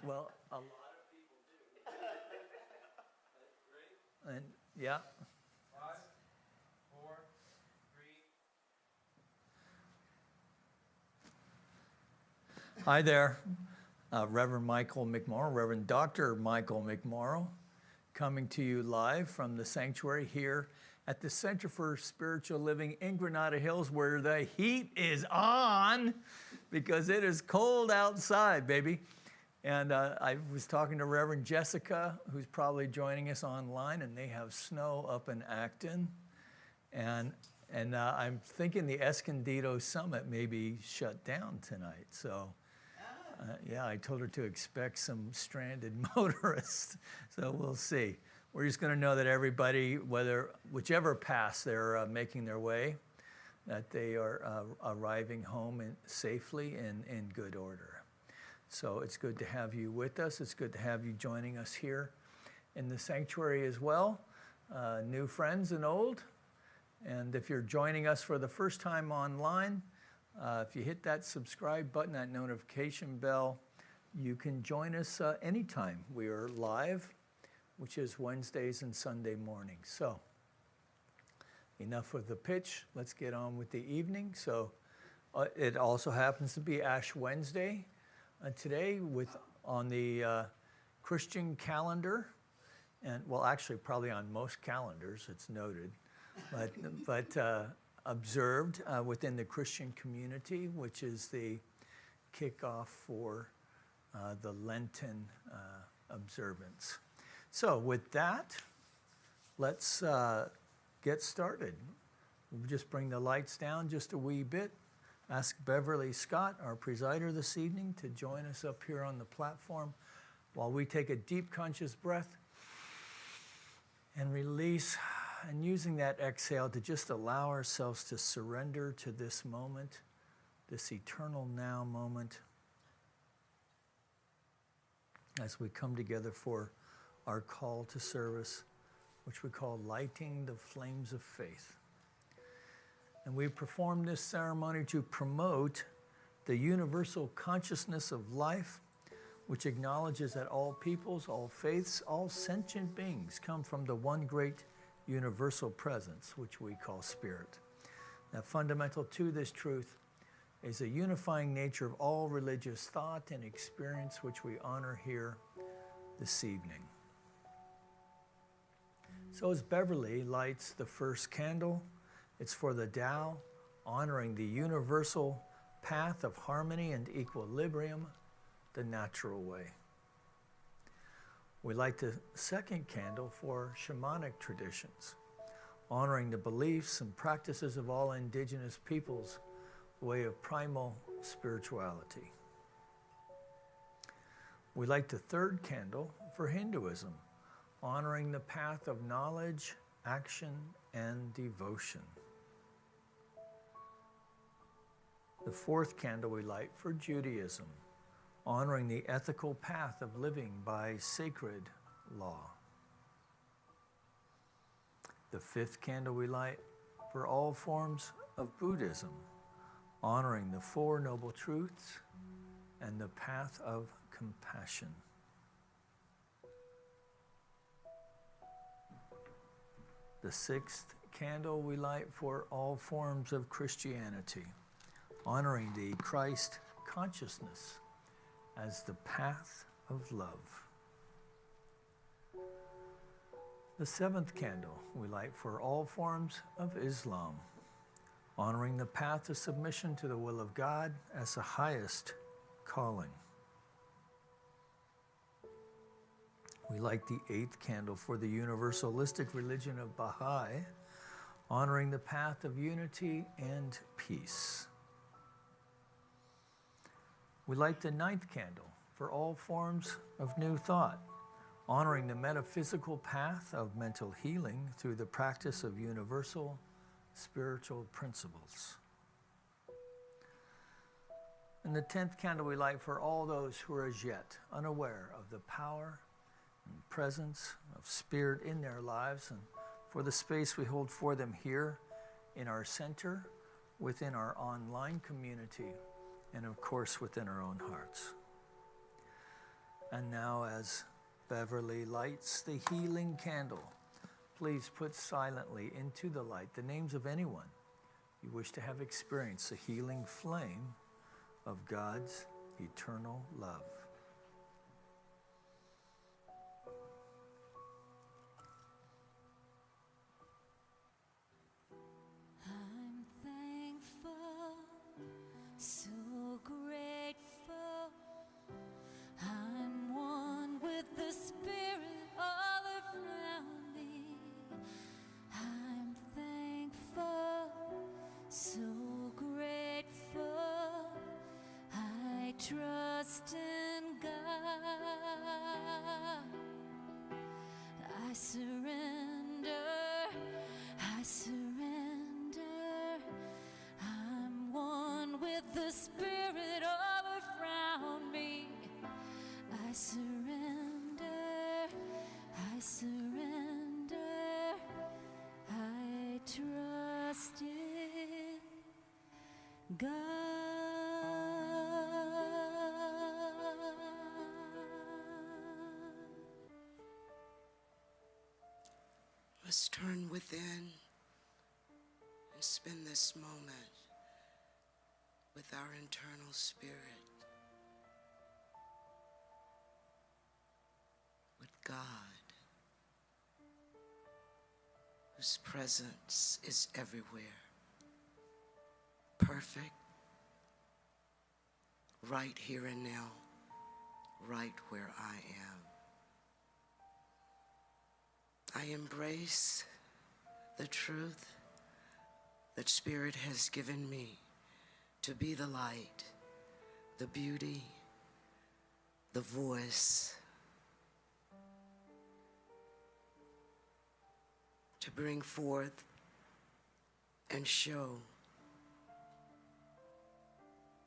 Well, a lot of people do. Ready? And yeah. 5, 4, 3. Hi there, Reverend Michael McMorrow, Reverend Dr. Michael McMorrow, coming to you live from the sanctuary here at the Center for Spiritual Living in Granada Hills, where the heat is on because it is cold outside, baby. And I was talking to Reverend Jessica, who's probably joining us online, and they have snow up in Acton. And I'm thinking the Escondido Summit may be shut down tonight. So, yeah, I told her to expect some stranded motorists. So we'll see. We're just going to know that everybody, whichever pass they're making their way, that they are arriving home safely and in good order. So it's good to have you with us. It's good to have you joining us here in the sanctuary as well, new friends and old. And if you're joining us for the first time online, if you hit that subscribe button, that notification bell, you can join us anytime. We are live, which is Wednesdays and Sunday mornings. So enough with the pitch. Let's get on with the evening. So it also happens to be Ash Wednesday. Today, on the Christian calendar, and well, actually, probably on most calendars, it's noted, but observed within the Christian community, which is the kickoff for the Lenten observance. So, with that, let's get started. We'll just bring the lights down just a wee bit. Ask Beverly Scott, our presider this evening, to join us up here on the platform while we take a deep conscious breath and release, and using that exhale to just allow ourselves to surrender to this moment, this eternal now moment, as we come together for our call to service, which we call lighting the flames of faith. And we perform this ceremony to promote the universal consciousness of life, which acknowledges that all peoples, all faiths, all sentient beings come from the one great universal presence, which we call spirit. Now, fundamental to this truth is the unifying nature of all religious thought and experience, which we honor here this evening. So as Beverly lights the first candle, it's for the Tao, honoring the universal path of harmony and equilibrium, the natural way. We light the second candle for shamanic traditions, honoring the beliefs and practices of all indigenous peoples, the way of primal spirituality. We light the third candle for Hinduism, honoring the path of knowledge, action, and devotion. The fourth candle we light for Judaism, honoring the ethical path of living by sacred law. The fifth candle we light for all forms of Buddhism, honoring the Four Noble Truths and the path of compassion. The sixth candle we light for all forms of Christianity, honoring the Christ consciousness as the path of love. The seventh candle we light for all forms of Islam, honoring the path of submission to the will of God as the highest calling. We light the eighth candle for the universalistic religion of Baha'i, honoring the path of unity and peace. We light the ninth candle for all forms of New Thought, honoring the metaphysical path of mental healing through the practice of universal spiritual principles. And the 10th candle we light for all those who are as yet unaware of the power and presence of Spirit in their lives, and for the space we hold for them here in our center, within our online community, and of course within our own hearts. And now, as Beverly lights the healing candle, please put silently into the light the names of anyone you wish to have experienced the healing flame of God's eternal love. I'm thankful, so grateful. I'm one with the Spirit all around me. I'm thankful, so grateful. I trust in God. I surrender. I surrender. I'm one with the Spirit all around me. I surrender. I surrender. I trust in God. Let's turn within and spend this moment with our internal spirit, with God, whose presence is everywhere, perfect, right here and now, right where I am. I embrace the truth that Spirit has given me to be the light, the beauty, the voice, to bring forth and show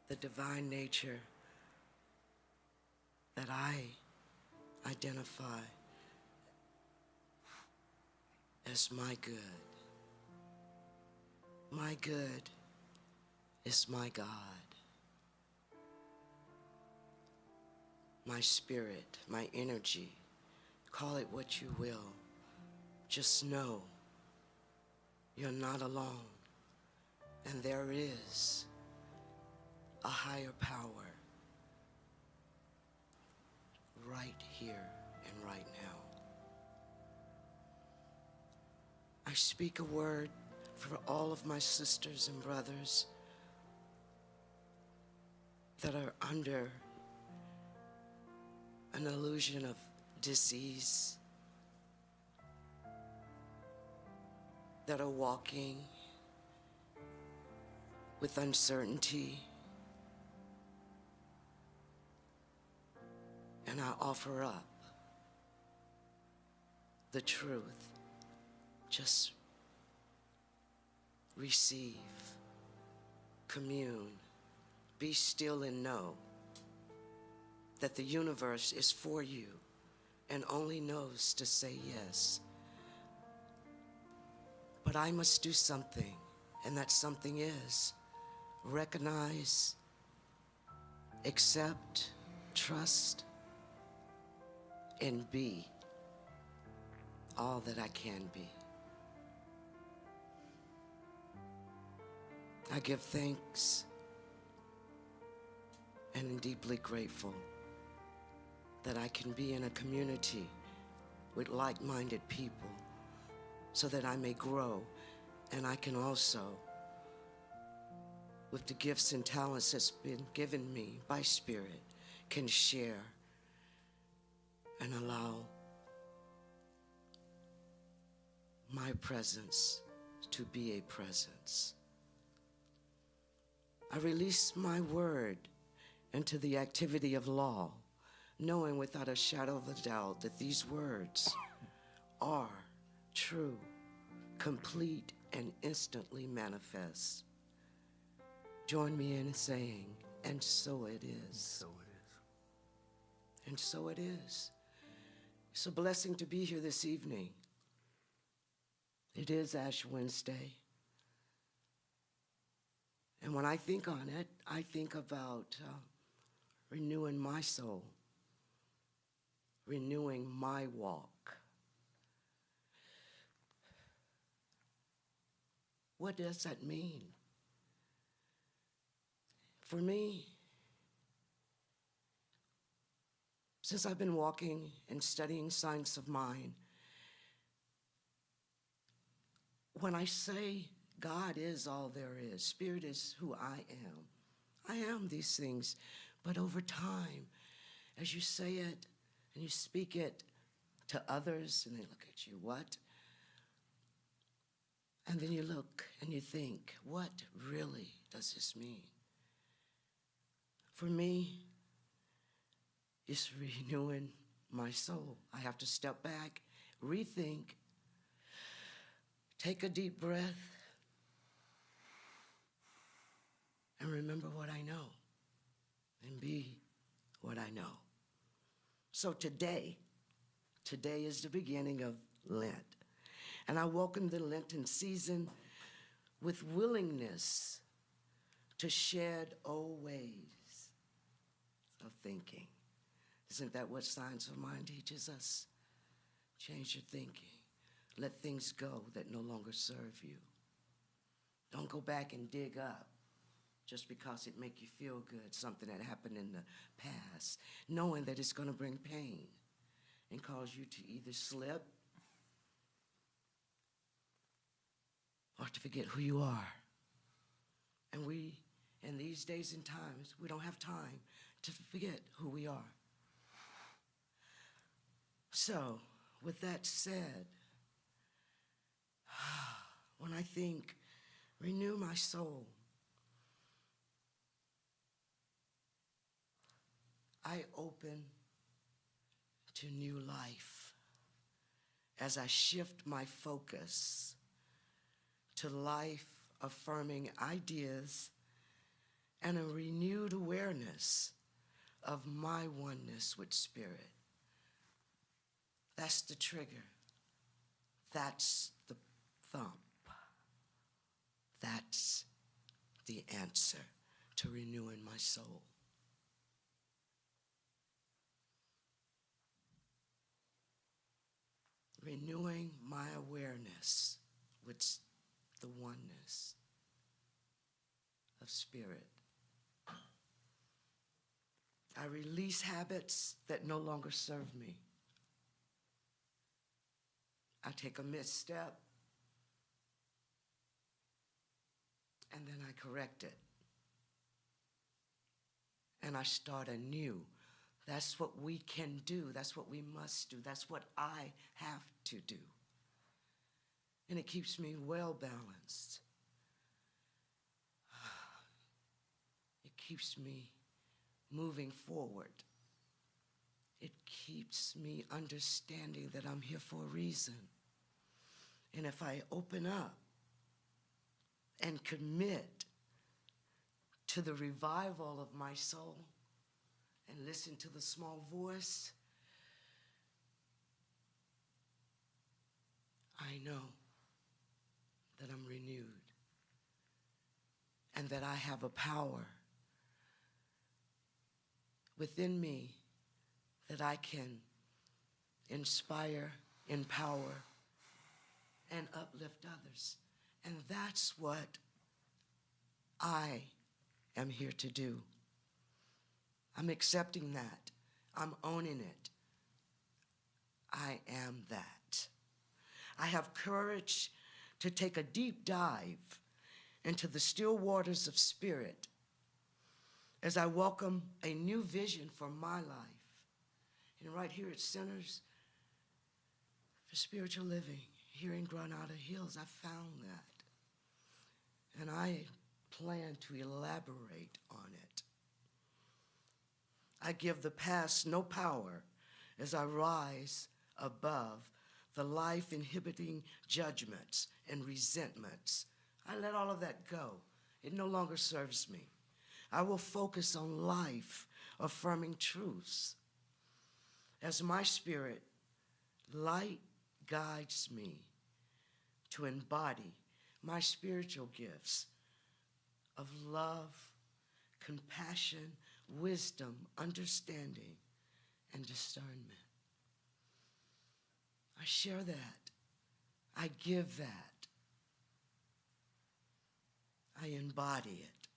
the divine nature that I identify as my good. My good is my God. My spirit, my energy, call it what you will. Just know you're not alone, and there is a higher power right here and right now. I speak a word for all of my sisters and brothers that are under an illusion of disease, that are walking with uncertainty. And I offer up the truth. Just receive, commune, be still and know that the universe is for you and only knows to say yes. But I must do something, and that something is recognize, accept, trust, and be all that I can be. I give thanks and am deeply grateful that I can be in a community with like-minded people so that I may grow, and I can also, with the gifts and talents that's been given me by Spirit, can share and allow my presence to be a presence. I release my word into the activity of law, knowing without a shadow of a doubt that these words are true, complete, and instantly manifest. Join me in saying, and so it is. So it is. And so it is. It's a blessing to be here this evening. It is Ash Wednesday. And when I think on it, I think about renewing my soul, renewing my walk. What does that mean? For me, since I've been walking and studying science of mind, when I say God is all there is, Spirit is who I am these things. But over time, as you say it and you speak it to others and they look at you, what? And then you look and you think, what really does this mean? For me, it's renewing my soul. I have to step back, rethink, take a deep breath, and remember what I know and be what I know. So today is the beginning of Lent. And I welcome the Lenten season with willingness to shed old ways of thinking. Isn't that what science of mind teaches us? Change your thinking. Let things go that no longer serve you. Don't go back and dig up just because it make you feel good, something that happened in the past, knowing that it's going to bring pain and cause you to either slip or to forget who you are. And we, in these days and times, we don't have time to forget who we are. So, with that said, when I think, renew my soul, I open to new life as I shift my focus to life-affirming ideas and a renewed awareness of my oneness with Spirit. That's the trigger. That's the thump. That's the answer to renewing my soul. Renewing my awareness with the oneness of Spirit. I release habits that no longer serve me. I take a misstep, and then I correct it. And I start anew. That's what we can do. That's what we must do. That's what I have to do. And it keeps me well balanced. It keeps me moving forward. It keeps me understanding that I'm here for a reason. And if I open up and commit to the revival of my soul and listen to the small voice, I know that I'm renewed and that I have a power within me that I can inspire, empower, and uplift others. And that's what I am here to do. I'm accepting that. I'm owning it. I am that. I have courage to take a deep dive into the still waters of spirit as I welcome a new vision for my life. And right here at Centers for Spiritual Living, here in Granada Hills, I found that. And I plan to elaborate on it. I give the past no power as I rise above the life-inhibiting judgments and resentments. I let all of that go. It no longer serves me. I will focus on life-affirming truths. As my spirit light guides me to embody my spiritual gifts of love, compassion, wisdom, understanding, and discernment. I share that. I give that. I embody it.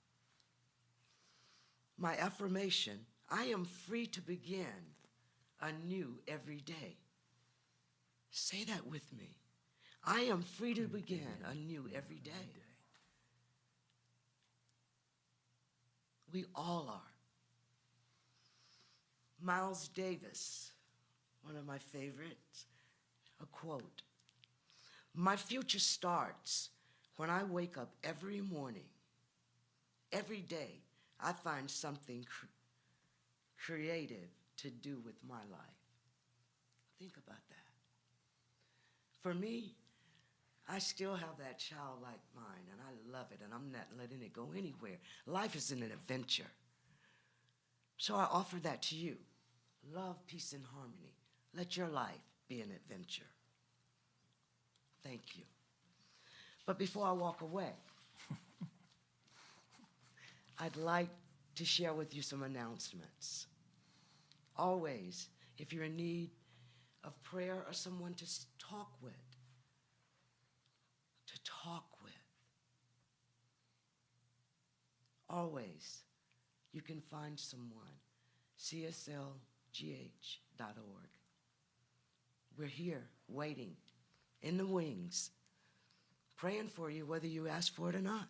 My affirmation, I am free to begin anew every day. Say that with me. I am free to begin anew every day. We all are. Miles Davis, one of my favorites, a quote. My future starts when I wake up every morning. Every day, I find something creative to do with my life. Think about that. For me, I still have that childlike mind, and I love it, and I'm not letting it go anywhere. Life is an adventure. So I offer that to you. Love, peace, and harmony. Let your life be an adventure. Thank you. But before I walk away, I'd like to share with you some announcements. Always, if you're in need of prayer or someone to talk with, always, you can find someone, CSLGH.org. We're here, waiting, in the wings, praying for you whether you ask for it or not,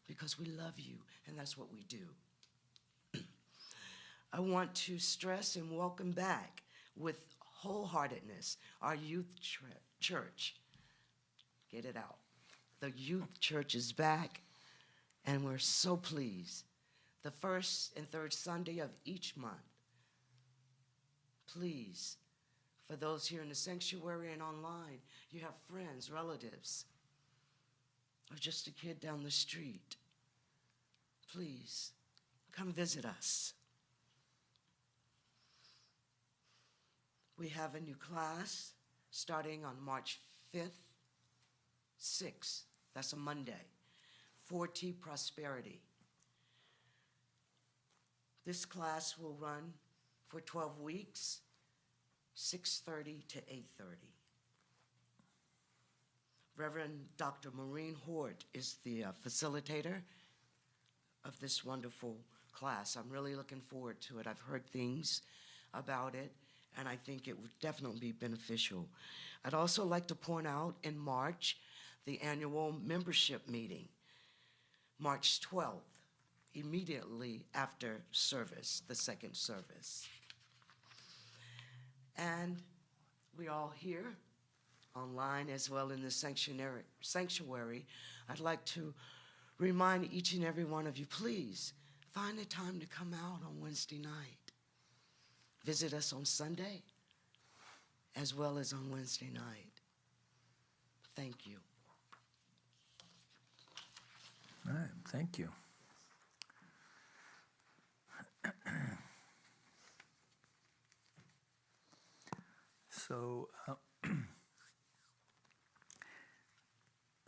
because we love you, and that's what we do. I want to stress and welcome back with wholeheartedness our youth church. Get it out. The youth church is back, and we're so pleased. The first and third Sunday of each month. Please, for those here in the sanctuary and online, you have friends, relatives, or just a kid down the street. Please, come visit us. We have a new class starting on March 5th, 6th. That's a Monday. 4T Prosperity. This class will run for 12 weeks, 6:30 to 8:30. Reverend Dr. Maureen Hort is the facilitator of this wonderful class. I'm really looking forward to it. I've heard things about it, and I think it would definitely be beneficial. I'd also like to point out in March, the annual membership meeting, March 12th, immediately after service, the second service. And we all here, online as well in the sanctuary, I'd like to remind each and every one of you, please, find a time to come out on Wednesday night. Visit us on Sunday, as well as on Wednesday night. Thank you. All right, thank you. So,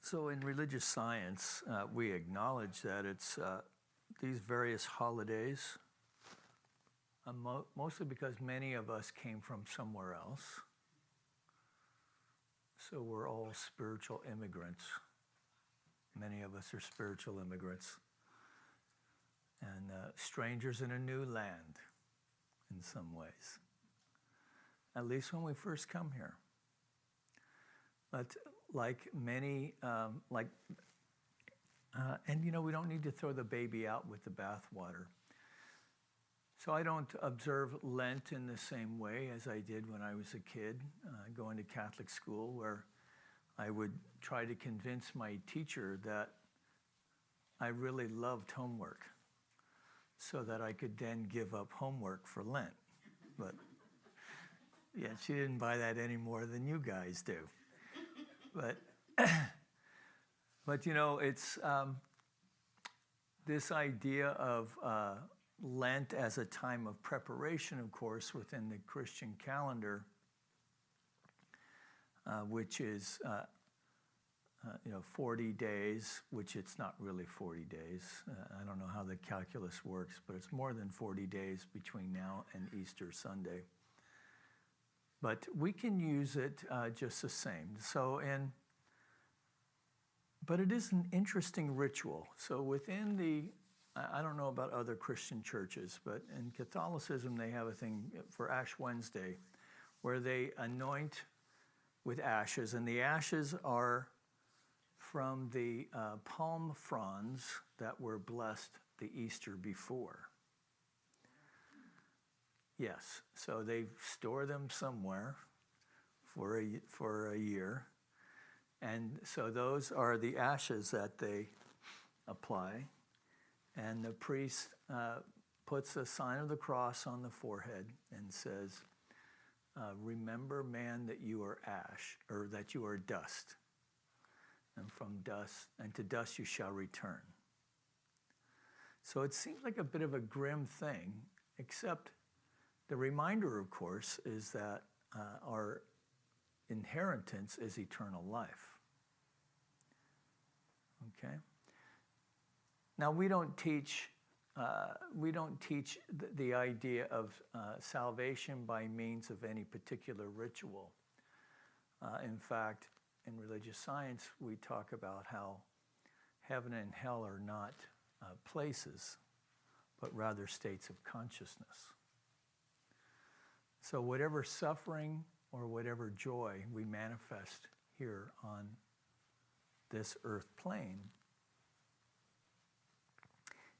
so in religious science, we acknowledge that it's these various holidays, mostly because many of us came from somewhere else. So we're all spiritual immigrants. Many of us are spiritual immigrants and strangers in a new land in some ways, at least when we first come here. But like many, and you know, we don't need to throw the baby out with the bathwater. So I don't observe Lent in the same way as I did when I was a kid, going to Catholic school, where I would try to convince my teacher that I really loved homework so that I could then give up homework for Lent. But yeah, she didn't buy that any more than you guys do. But you know, it's this idea of Lent as a time of preparation, of course, within the Christian calendar, which is 40 days, which it's not really 40 days. I don't know how the calculus works, but it's more than 40 days between now and Easter Sunday. But we can use it just the same. But it is an interesting ritual. So within I don't know about other Christian churches, but in Catholicism, they have a thing for Ash Wednesday where they anoint with ashes, and the ashes are from the palm fronds that were blessed the Easter before. Yes, so they store them somewhere for a year, and so those are the ashes that they apply. And the priest puts a sign of the cross on the forehead and says, remember, man, that you are ash, or that you are dust. And from dust, and to dust you shall return. So it seems like a bit of a grim thing, except the reminder, of course, is that our inheritance is eternal life. Okay? Now, we don't teach the idea of salvation by means of any particular ritual. In fact, in religious science, we talk about how heaven and hell are not places, but rather states of consciousness. So whatever suffering or whatever joy we manifest here on this earth plane,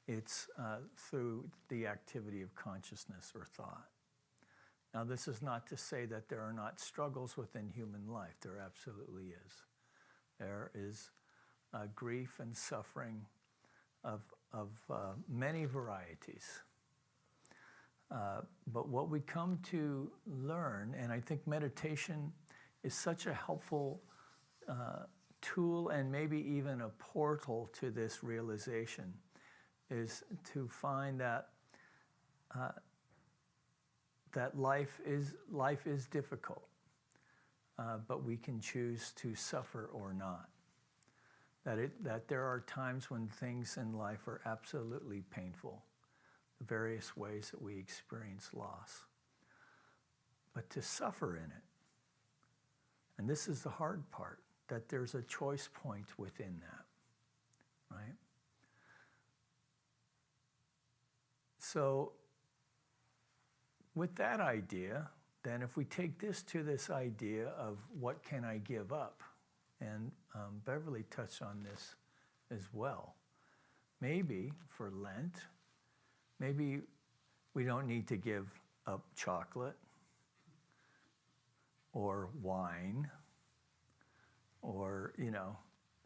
it's through the activity of consciousness or thought. Now, this is not to say that there are not struggles within human life. There absolutely is. There is grief and suffering of many varieties. But what we come to learn, and I think meditation is such a helpful tool and maybe even a portal to this realization, is to find that that life is difficult, but we can choose to suffer or not. That there are times when things in life are absolutely painful, the various ways that we experience loss, but to suffer in it. And this is the hard part, that there's a choice point within that, right? So with that idea, then if we take this to this idea of what can I give up, and Beverly touched on this as well. Maybe for Lent, maybe we don't need to give up chocolate or wine or,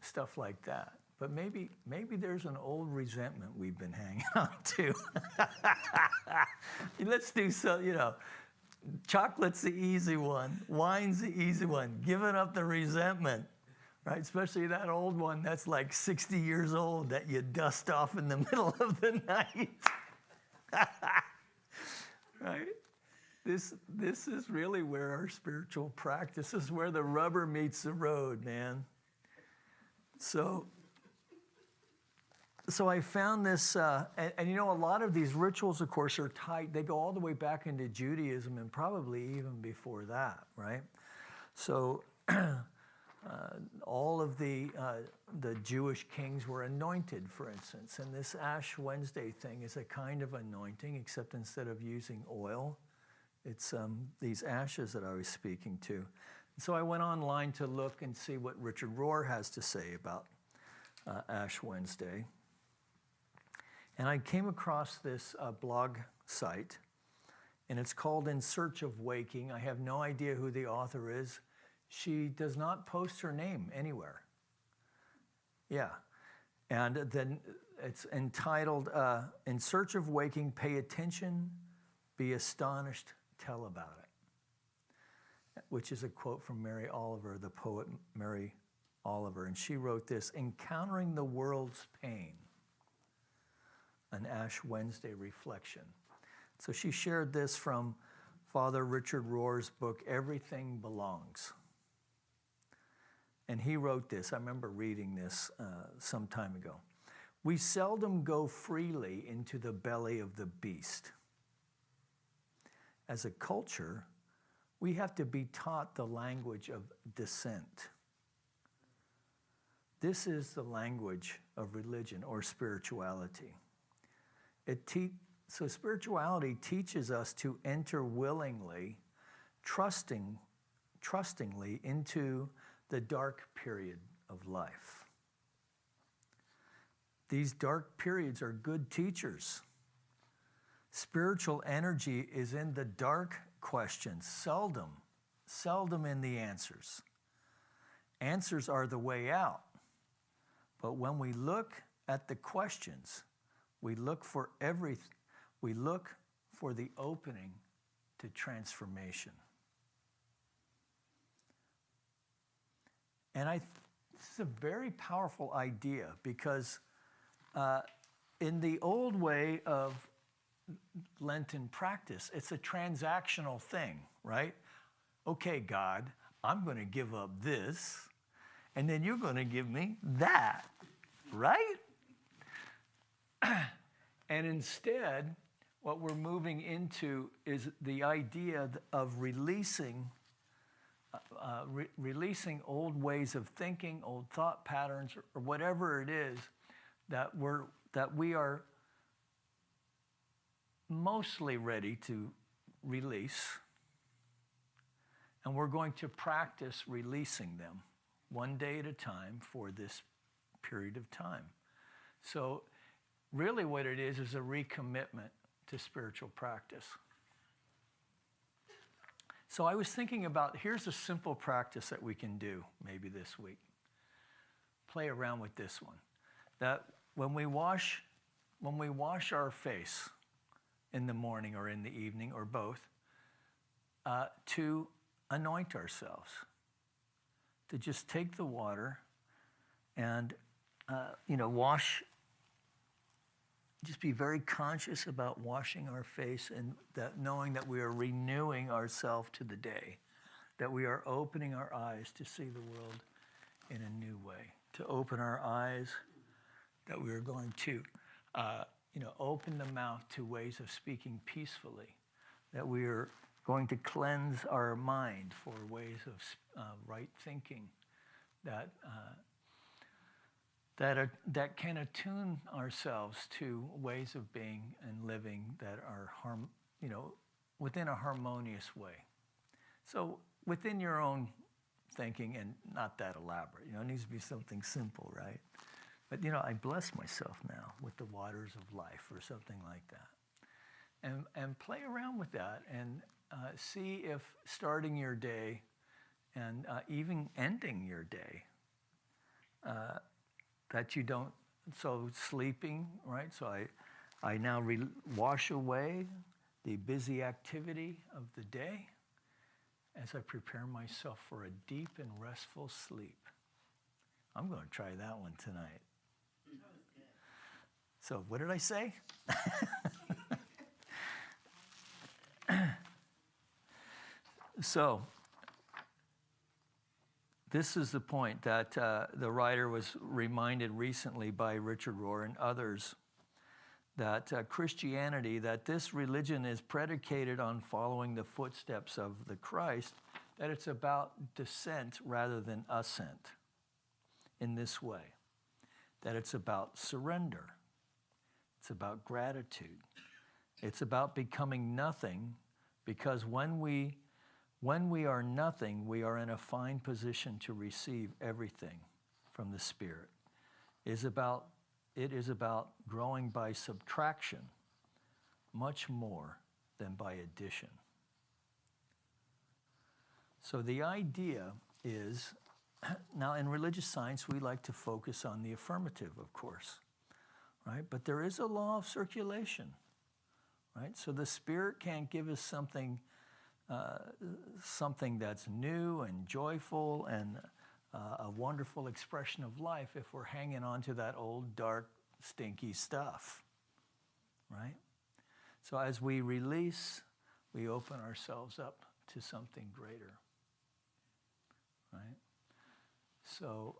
stuff like that. But maybe there's an old resentment we've been hanging on to. Let's do so, chocolate's the easy one, wine's the easy one, giving up the resentment, right? Especially that old one that's like 60 years old that you dust off in the middle of the night, right? this is really where our spiritual practice is, where the rubber meets the road, man. So I found this, and you know, a lot of these rituals, of course, are tied. They go all the way back into Judaism and probably even before that, right? So all of the Jewish kings were anointed, for instance, and this Ash Wednesday thing is a kind of anointing, except instead of using oil, it's these ashes that I was speaking to. So I went online to look and see what Richard Rohr has to say about Ash Wednesday. And I came across this blog site, and it's called In Search of Waking. I have no idea who the author is. She does not post her name anywhere. Yeah. And then it's entitled, In Search of Waking, Pay Attention, Be Astonished, Tell About It, which is a quote from Mary Oliver, the poet Mary Oliver. And she wrote this: Encountering the World's Pain, an Ash Wednesday reflection. So she shared this from Father Richard Rohr's book, Everything Belongs. And he wrote this. I remember reading this some time ago. We seldom go freely into the belly of the beast. As a culture, we have to be taught the language of dissent. This is the language of religion or spirituality. So spirituality teaches us to enter willingly, trustingly into the dark period of life. These dark periods are good teachers. Spiritual energy is in the dark questions, seldom in the answers. Answers are the way out. But when we look at the questions, we look for the opening to transformation. And this is a very powerful idea, because in the old way of Lenten practice, it's a transactional thing, right? Okay, God, I'm going to give up this, and then you're going to give me that, right? And instead, what we're moving into is the idea of releasing old ways of thinking, old thought patterns, or whatever it is that we are mostly ready to release, and we're going to practice releasing them one day at a time for this period of time. So really what it is a recommitment to spiritual practice. So I was thinking about, here's a simple practice that we can do maybe this week. Play around with this one. That when we wash our face in the morning or in the evening or both, to anoint ourselves, to just take the water and wash. Just be very conscious about washing our face, and that knowing that we are renewing ourselves to the day, that we are opening our eyes to see the world in a new way, to open our eyes, that we are going to open the mouth to ways of speaking peacefully, that we are going to cleanse our mind for ways of right thinking, that can attune ourselves to ways of being and living that are within a harmonious way. So within your own thinking, and not that elaborate, it needs to be something simple, right? But I bless myself now with the waters of life or something like that. And play around with that and see if starting your day and even ending your day, that you don't, so sleeping, right? So I now wash away the busy activity of the day as I prepare myself for a deep and restful sleep. I'm going to try that one tonight. So what did I say? So, this is the point that the writer was reminded recently by Richard Rohr and others, that Christianity, that this religion is predicated on following the footsteps of the Christ, that it's about descent rather than ascent in this way, that it's about surrender, it's about gratitude, it's about becoming nothing, because when we are nothing, we are in a fine position to receive everything from the Spirit. It is about growing by subtraction much more than by addition. So the idea is, now in religious science, we like to focus on the affirmative, of course, right? But there is a law of circulation, right? So the Spirit can't give us something that's new and joyful and a wonderful expression of life if we're hanging on to that old, dark, stinky stuff, right? So as we release, we open ourselves up to something greater, right? So,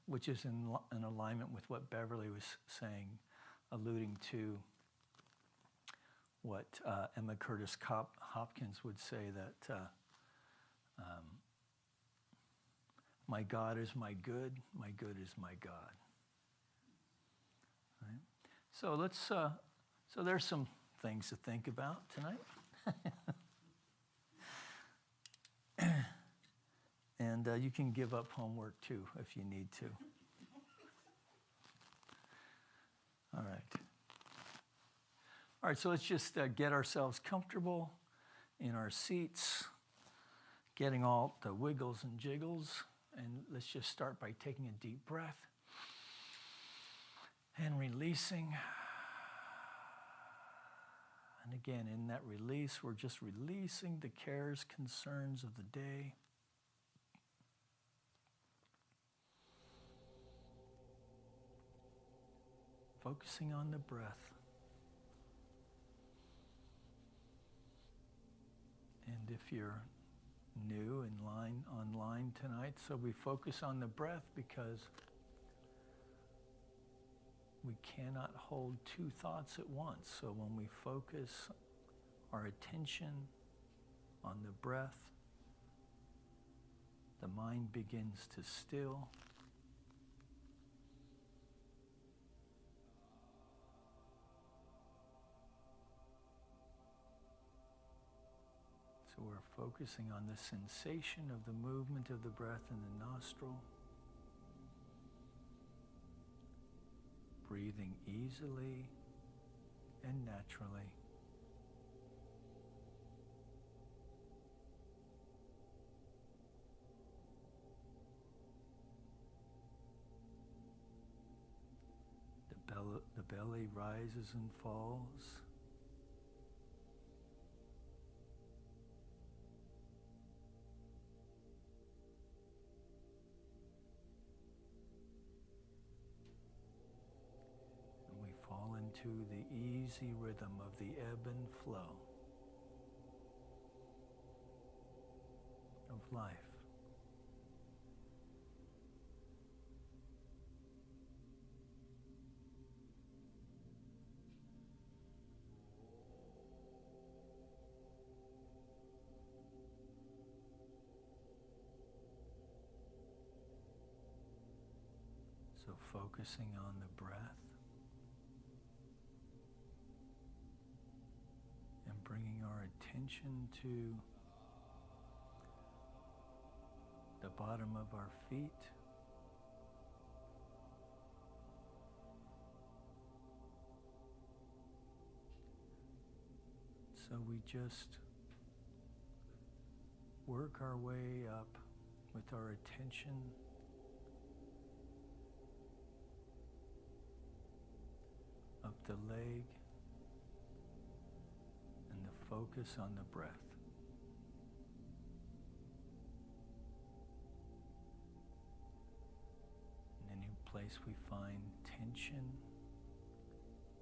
which is in alignment with what Beverly was saying, alluding to what Emma Curtis Hopkins would say, that my God is my good is my God. Right? So so there's some things to think about tonight. And you can give up homework too if you need to. All right, so let's just get ourselves comfortable in our seats, getting all the wiggles and jiggles, and let's just start by taking a deep breath and releasing. And again, in that release, we're just releasing the cares, concerns of the day. Focusing on the breath. And if you're new online tonight, so we focus on the breath because we cannot hold two thoughts at once. So when we focus our attention on the breath, the mind begins to still. So we're focusing on the sensation of the movement of the breath in the nostril. Breathing easily and naturally. The belly rises and falls. To the easy rhythm of the ebb and flow of life. So focusing on the breath. Bringing our attention to the bottom of our feet. So we just work our way up with our attention up the leg. Focus on the breath. In any place we find tension,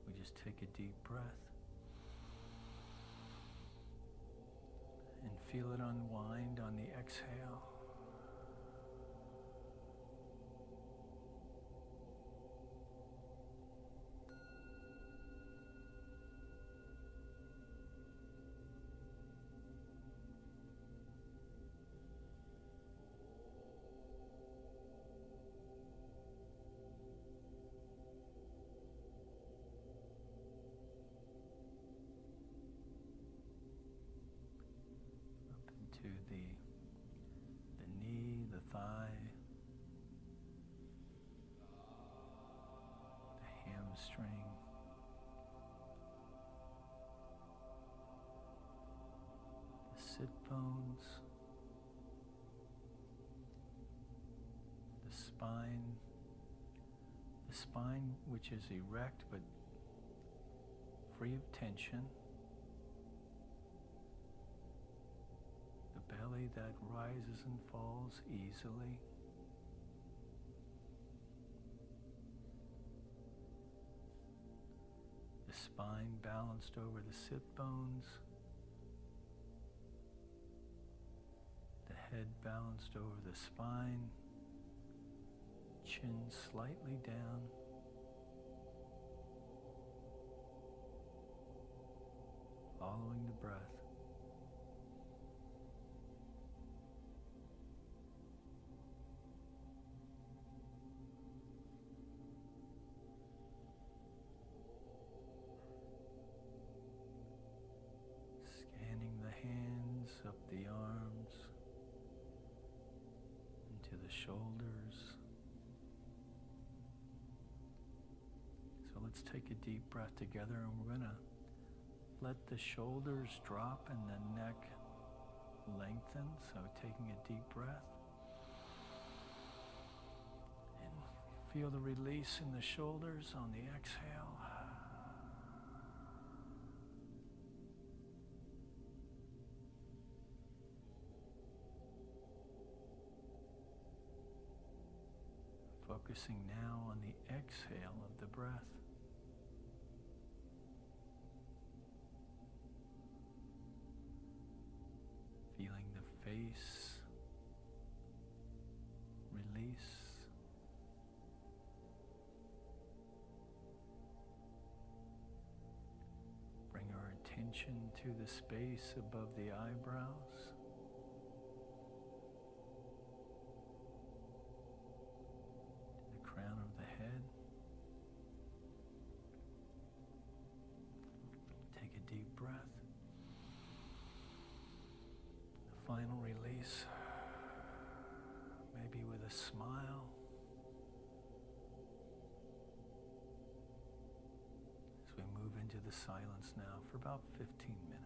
we just take a deep breath and Feel it unwind on the exhale. To the knee, the thigh, the hamstring, the sit bones, the spine which is erect but free of tension. Belly that rises and falls easily. The spine balanced over the sit bones. The head balanced over the spine. Chin slightly down. Following the breath. Up the arms, into the shoulders. So let's take a deep breath together, and we're going to let the shoulders drop and the neck lengthen. So taking a deep breath. And feel the release in the shoulders on the exhale. Focusing now on the exhale of the breath. Feeling the face release. Bring our attention to the space above the eyebrows. Crown of the head. Take a deep breath. The final release, maybe with a smile. As we move into the silence now for about 15 minutes.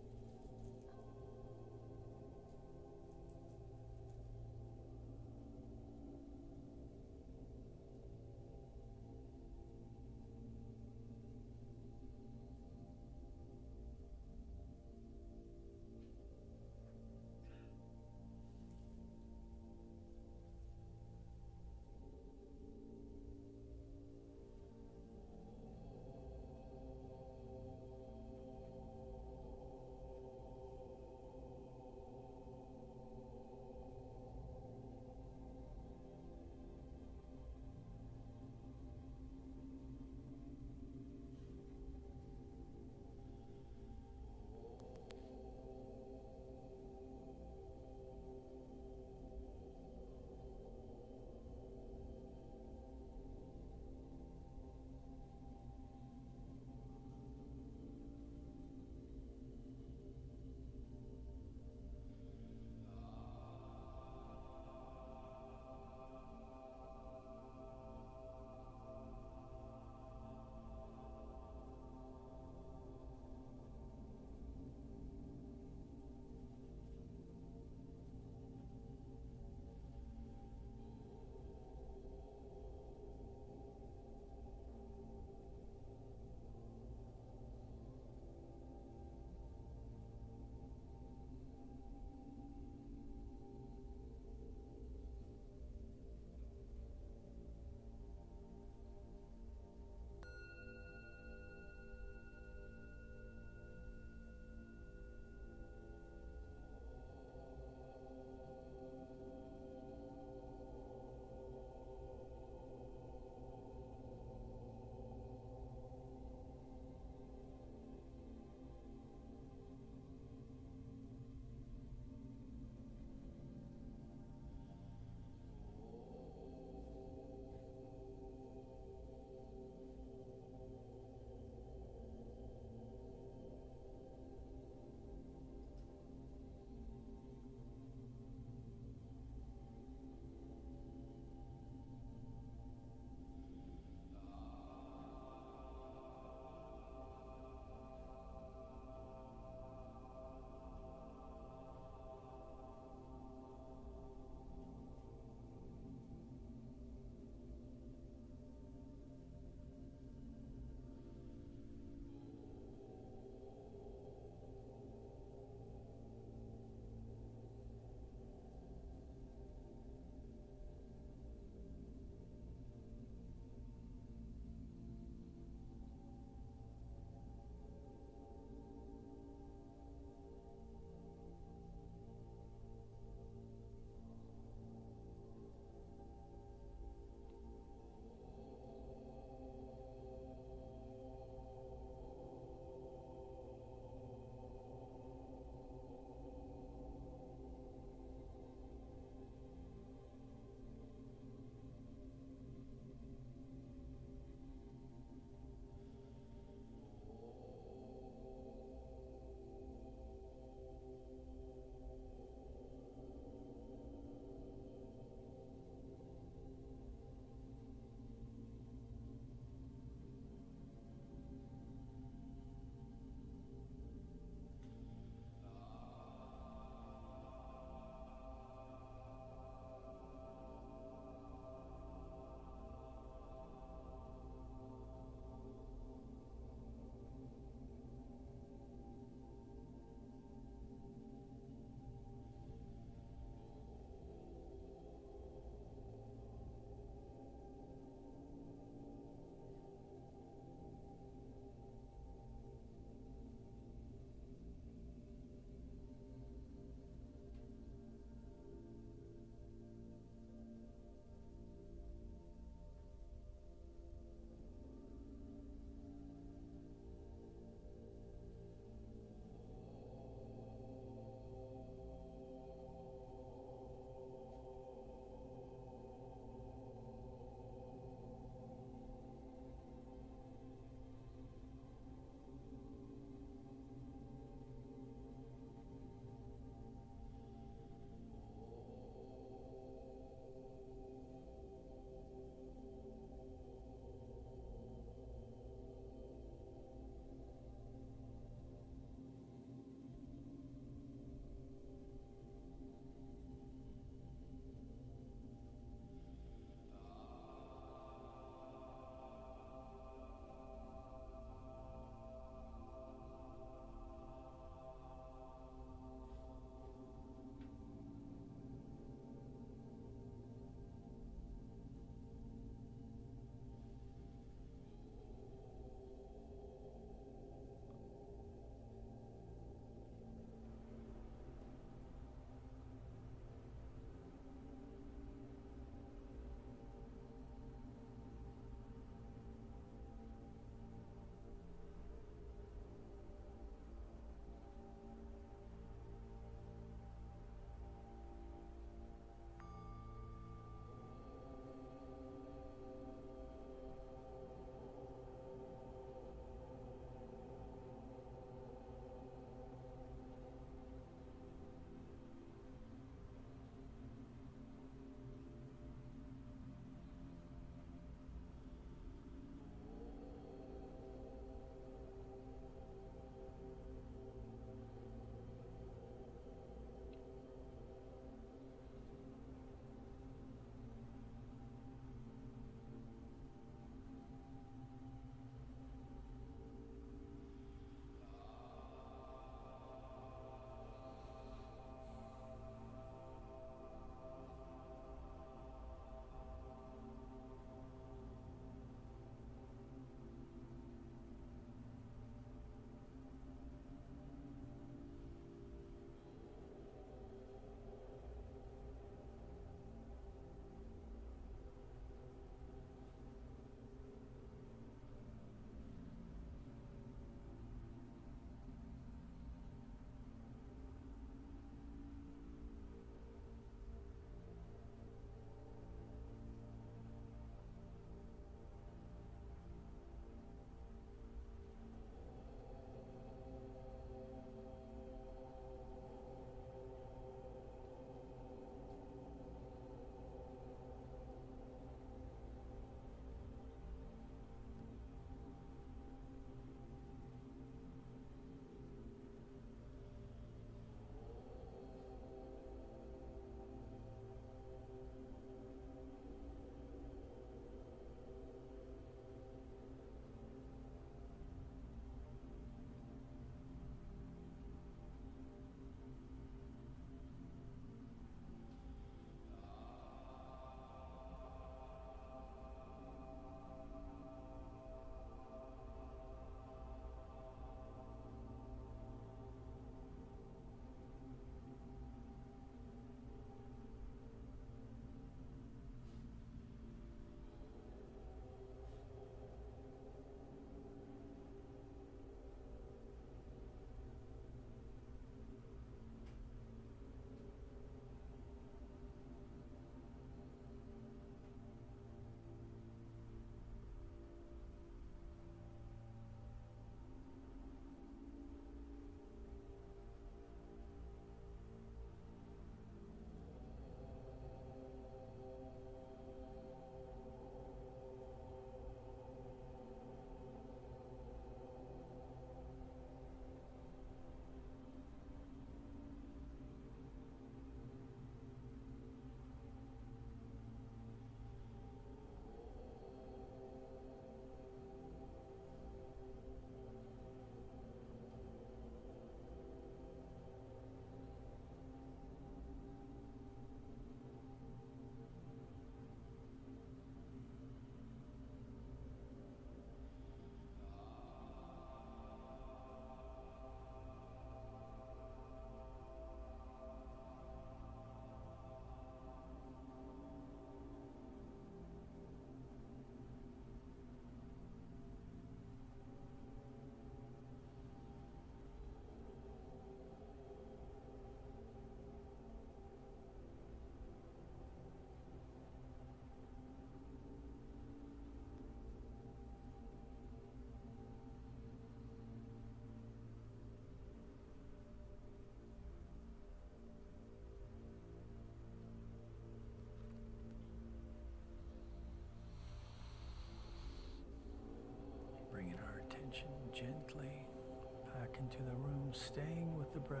staying with the breath.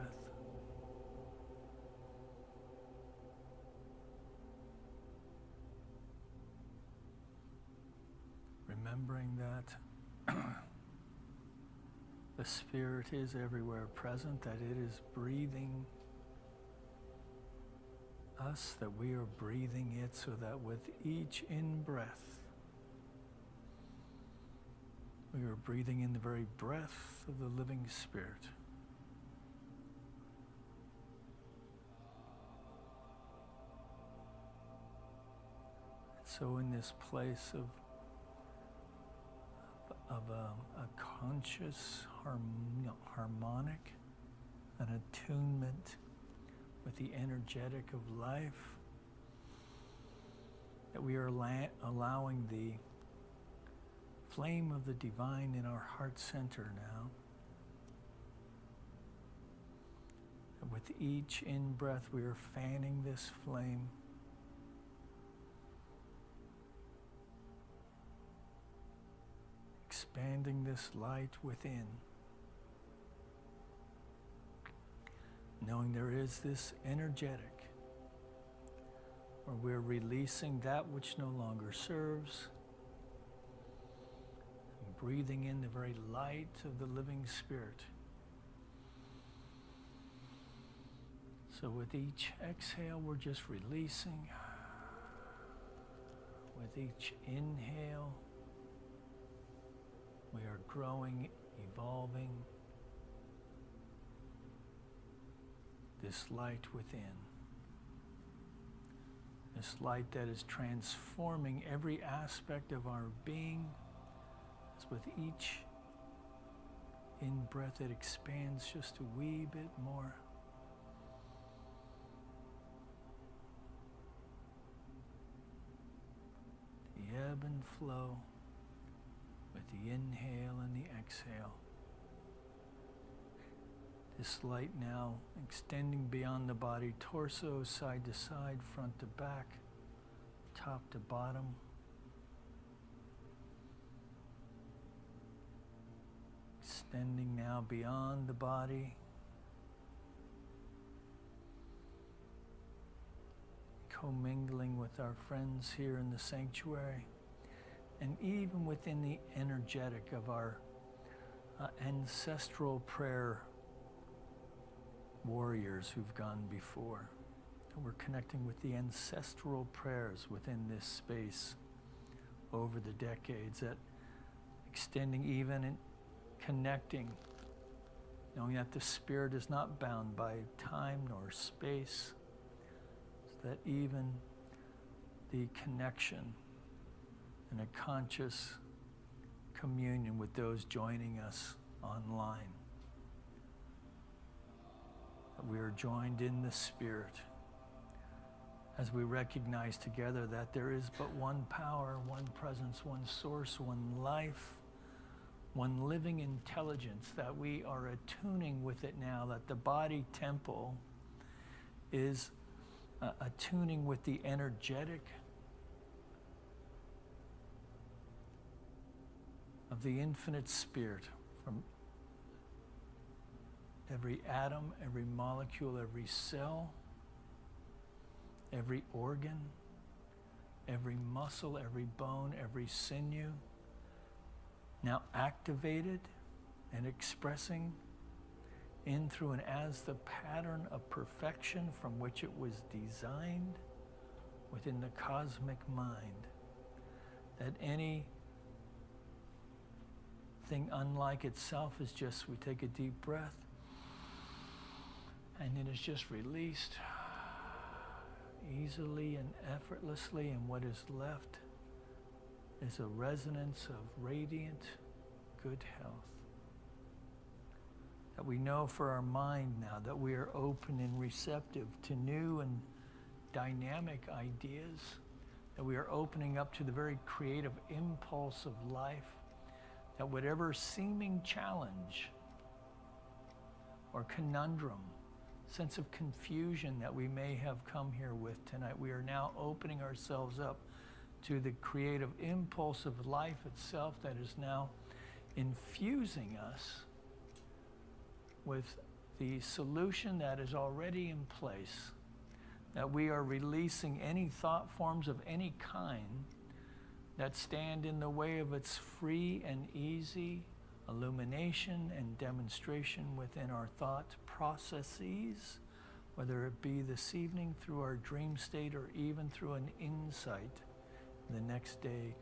Remembering that the Spirit is everywhere present, that it is breathing us, that we are breathing it, so that with each in-breath, we are breathing in the very breath of the living Spirit. So in this place of a conscious harmonic, an attunement with the energetic of life, that we are allowing the flame of the divine in our heart center now. And with each in-breath, we are fanning this flame. Expanding this light within. Knowing there is this energetic, where we're releasing that which no longer serves, and breathing in the very light of the living Spirit. So with each exhale, we're just releasing. With each inhale, we are growing, evolving this light within. This light that is transforming every aspect of our being, as with each in-breath it expands just a wee bit more. The ebb and flow with the inhale and the exhale. This light now extending beyond the body, torso, side to side, front to back, top to bottom. Extending now beyond the body. Commingling with our friends here in the sanctuary, and even within the energetic of our ancestral prayer warriors who've gone before. And we're connecting with the ancestral prayers within this space over the decades, that extending even and connecting, knowing that the Spirit is not bound by time nor space, so that even the connection and a conscious communion with those joining us online, that we are joined in the Spirit as we recognize together that there is but one power, one presence, one source, one life, one living intelligence, that we are attuning with it now, that the body temple is attuning with the energetic of the infinite Spirit, from every atom, every molecule, every cell, every organ, every muscle, every bone, every sinew, now activated and expressing in, through, and as the pattern of perfection from which it was designed within the cosmic mind, that anything unlike itself is just, we take a deep breath and it is just released easily and effortlessly, and what is left is a resonance of radiant good health. That we know for our mind now that we are open and receptive to new and dynamic ideas, that we are opening up to the very creative impulse of life, that whatever seeming challenge or conundrum, sense of confusion that we may have come here with tonight, we are now opening ourselves up to the creative impulse of life itself that is now infusing us with the solution that is already in place, that we are releasing any thought forms of any kind that stand in the way of its free and easy illumination and demonstration within our thought processes, whether it be this evening through our dream state or even through an insight the next day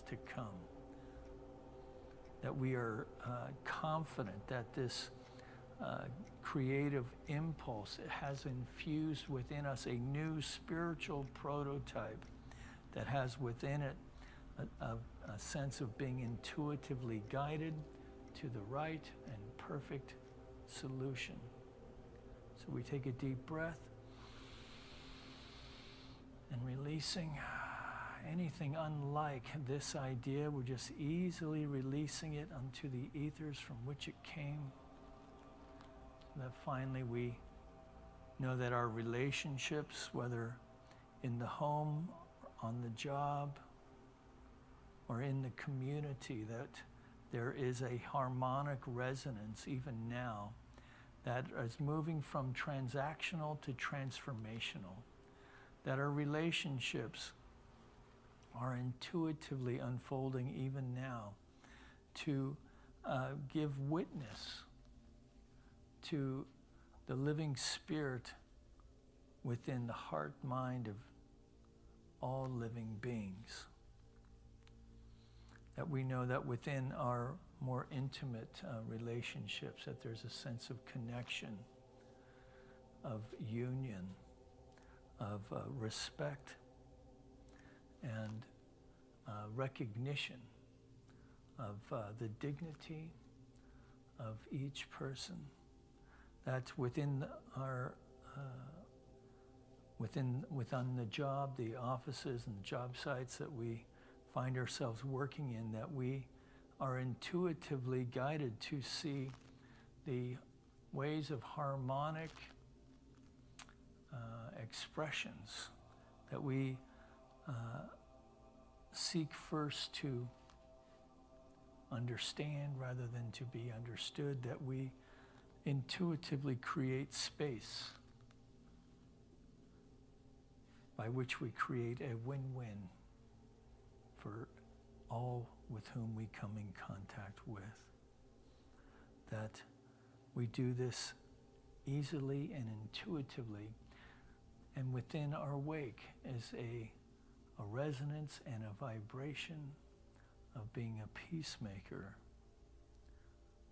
to come. That we are confident that this creative impulse has infused within us a new spiritual prototype that has within it a sense of being intuitively guided to the right and perfect solution. So we take a deep breath and releasing anything unlike this idea, we're just easily releasing it unto the ethers from which it came. So that finally we know that our relationships, whether in the home, on the job, or in the community, that there is a harmonic resonance even now that is moving from transactional to transformational, that our relationships are intuitively unfolding even now to give witness to the living spirit within the heart mind of all living beings. That we know that within our more intimate relationships, that there's a sense of connection, of union, of respect, and recognition of the dignity of each person. That within our within the job, the offices and job sites that we find ourselves working in, that we are intuitively guided to see the ways of harmonic expressions, that we seek first to understand rather than to be understood, that we intuitively create space by which we create a win-win for all with whom we come in contact with. That we do this easily and intuitively, and within our wake is a resonance and a vibration of being a peacemaker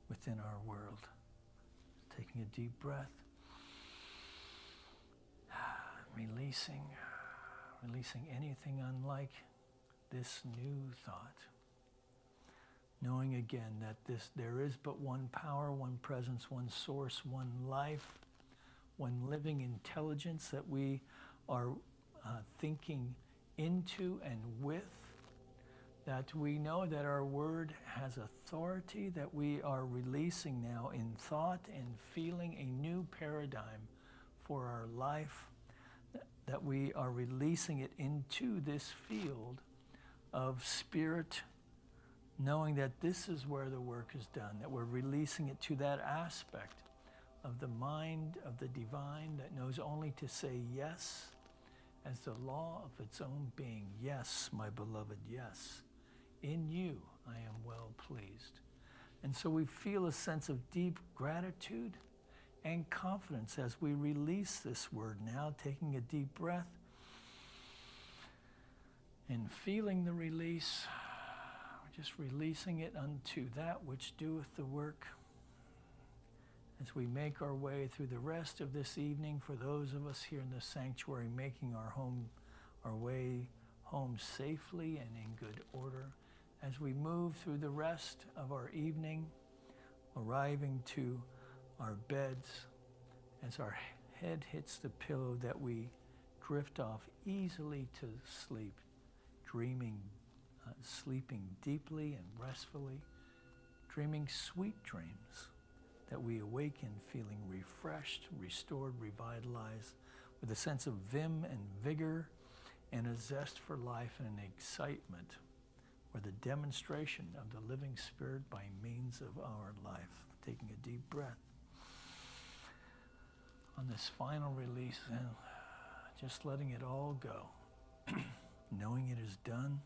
within our world. Taking a deep breath, releasing anything unlike this new thought. Knowing again that there is but one power, one presence, one source, one life, one living intelligence that we are thinking into and with, that we know that our word has authority, that we are releasing now in thought and feeling a new paradigm for our life, that we are releasing it into this field of spirit, knowing that this is where the work is done, that we're releasing it to that aspect of the mind of the divine that knows only to say yes as the law of its own being. Yes, my beloved, yes. In you I am well pleased. And so we feel a sense of deep gratitude and confidence as we release this word now, taking a deep breath and feeling the release. We're just releasing it unto that which doeth the work. As we make our way through the rest of this evening, for those of us here in the sanctuary, making our way home safely and in good order, as we move through the rest of our evening, arriving to our beds, as our head hits the pillow, that we drift off easily to sleep, dreaming, sleeping deeply and restfully, dreaming sweet dreams, that we awaken feeling refreshed, restored, revitalized, with a sense of vim and vigor and a zest for life and an excitement, or the demonstration of the living spirit by means of our life. Taking a deep breath. on this final release and just letting it all go. Knowing it is done,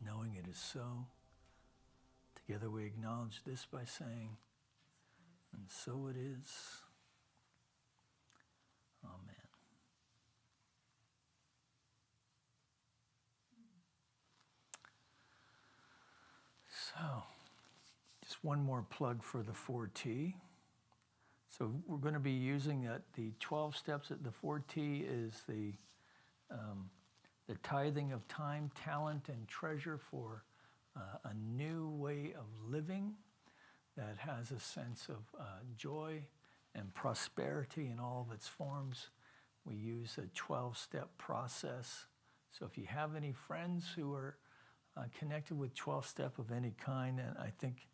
knowing it is so. Together we acknowledge this by saying, and so it is. Amen. So, just one more plug for the 4T. So we're going to be using the 12 steps. The 4T is the tithing of time, talent, and treasure for a new way of living that has a sense of joy and prosperity in all of its forms. We use a 12-step process. So if you have any friends who are connected with 12-step of any kind, and I think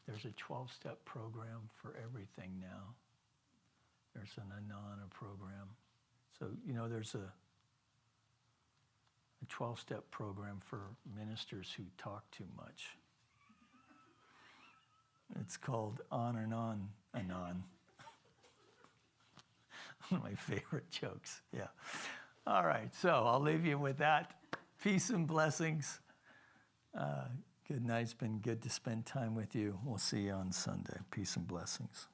there's a 12-step program for everything now. There's an Anana program. So, there's a 12-step program for ministers who talk too much. It's called On and On, Anon. One of my favorite jokes, yeah. All right, so I'll leave you with that. Peace and blessings. Good night. It's been good to spend time with you. We'll see you on Sunday. Peace and blessings.